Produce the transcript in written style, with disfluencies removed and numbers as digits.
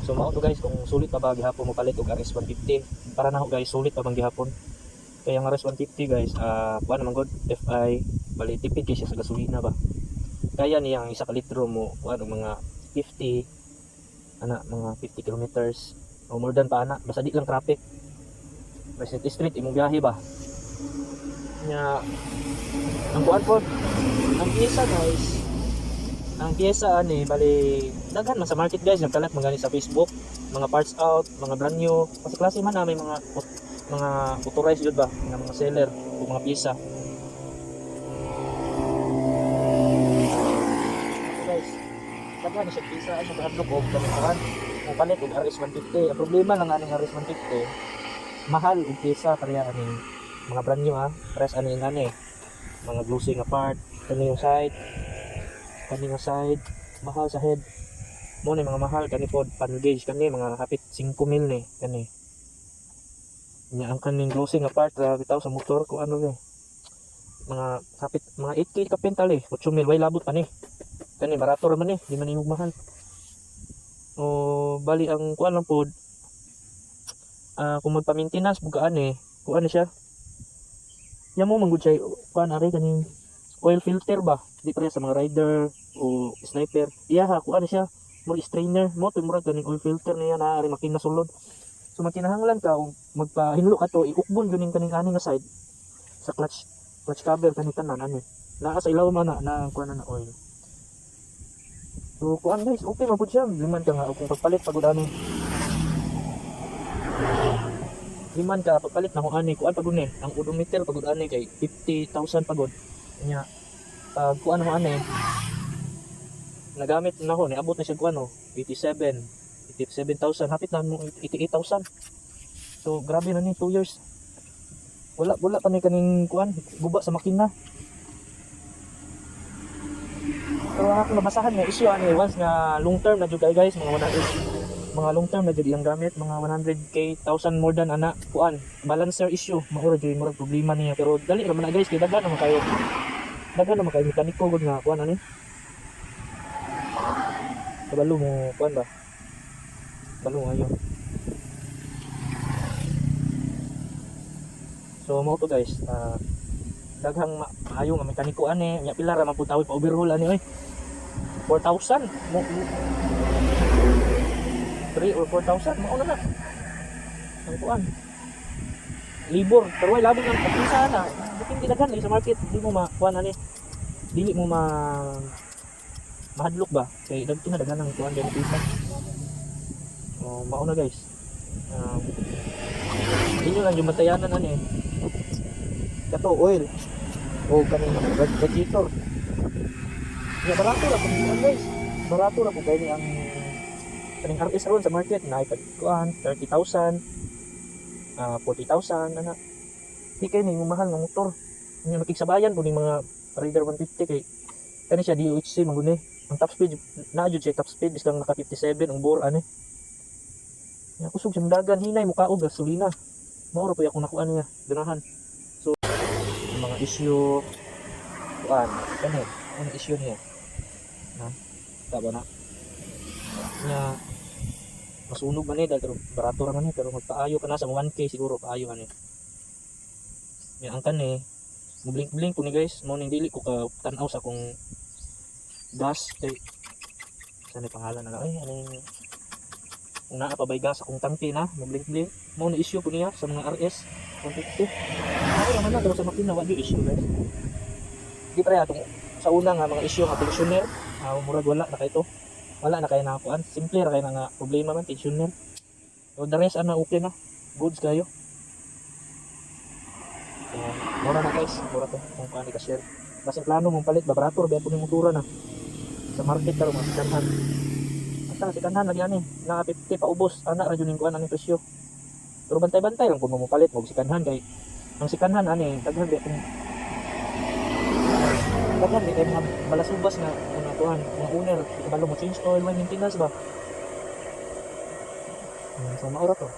So mao to guys, kung sulit pa ba gihapon mo palit og RS150 para na guys, sulit pa bang gihapon. Kaya ang RS150 guys, kuan naman gud FI, bali tipid kay siya sa gasolina ba. Kaya niya ang isa ka litro mo kuan mga 50 mga 50 kilometers o more than pa ana, basta di lang traffic. Basta street imong biyahe ba. Nya ang kuan po, ang pyesa guys, ang pyesa ani bali daghan man sa market guys, nagkalat man gani sa Facebook, mga parts out, mga brand new, kasi klase man na may mga authorized yun ba, mga seller o mga pyesa. So guys, daghan ni siya pyesa sa kahadlok og kanikaan mo palit og RS150. Ang problema lang aning RS150, mahal og pyesa pareha aning mga brand new press ani ngani mga glossy nga part, kani yung side, mahal sa head mo ni mga mahal kani pod pan gauge kani mga hapit 5 mil ni kani nya ang kaning glossy nga part bitaw sa motor ko ano ni mga hapit mga 8K kapental 8 mil way labot pa ni kani barato ra man ni di man imong mahal o bali ang kuan lang pod kung magpa-maintenance bugaan kuan siya ya mo manggod siya kuan ari kaning oil filter ba di pareha sa mga rider o sniper iya kuan siya mo strainer mo to murag kaning oil filter niya na ari makina sulod. So makinahanglan ka kung magpahinlo ka to iukbon gyud ning kaning ani nga side sa clutch cover kaning tanan ani naa sa ilaw man na kuan na oil. So kuan guys okay man pud siya liman ka nga kung pagpalit pagud ani liman ka pagpalit na kung ani kuan pagud ni ang odometer pagud ani kay 50,000 pagud nya pag kuan mo ani nagamit na ko niabot na siya kuan 87,000 hapit na mo 88,000. So grabe na ni 2 years wala pa ni kaning kuan guba sa makina. So ako nabasahan nga issue ani once nga long term na jud guys mga long term na jud iyang gamit mga 100k 1000 more than ana kuan balancer issue mao jud murag problema niya pero dali ra man na guys kay daghan naman kayo mekaniko gud nga kuan ani kabalo mo kuan ba balo ayo. So mo to guys daghang maayo nga mekaniko ani nya pila ra man pud tawid pa overhaul ani oy 4,000 mo 3 or 4,000 mao na ang kuan libor pero way labog ang pagpisa na depende daghan sa market di mo kuan ani dili mo mahadlok ba kay daghan na daghan ang kuan din pisa. Mao na guys inyo lang yung matayanan ani kato oil o kaning radiator ya barato ra pud guys barato ra pud kay ang kaning RS ron sa market na ipad kuan 30,000 40,000 ana di kay ni mahal nga motor nya makigsabayan pud ning mga Raider 150 kay kani siya DOHC mangguni ang top speed na jud siya top speed bilang naka 57 ang bore ani nya kusog sa dagan hinay mo kaog gasolina mao ra pud ako nakuan niya ganahan. So mga issue kuan kani ano issue niya tama na nya masunog man dahil barato ra man pero magpaayo ka na sa 1k siguro paayo ani nya ang kani mo blink ko ni guys mo ning dili ko ka tan-aw sa akong gas kay saan ni pangalan na ay ano kung naa pa bay gas akong tangke na mo blink mo ni issue ko niya sa mga RS 150 ako naman na daw sa makina wa issue guys di pa atong sa una nga mga issue nga tensioner murag wala na kay to wala na kay nakuan simple ra kay nga problema man tensioner so the rest okay na goods kayo. Mura na guys mura to kung paano ka share basta plano mong palit barato ra pud ning motora na sa market karo mga sikanhan basta sikanhan lagi ani na 50 pa ubos ana ra jud ning kuan ani presyo pero bantay-bantay lang kung mo palit mo sikanhan kay ang sikanhan ani daghan di kay mga balasubas nga mga kuan mga owner kabalo mo change oil maintenance ba so maura to.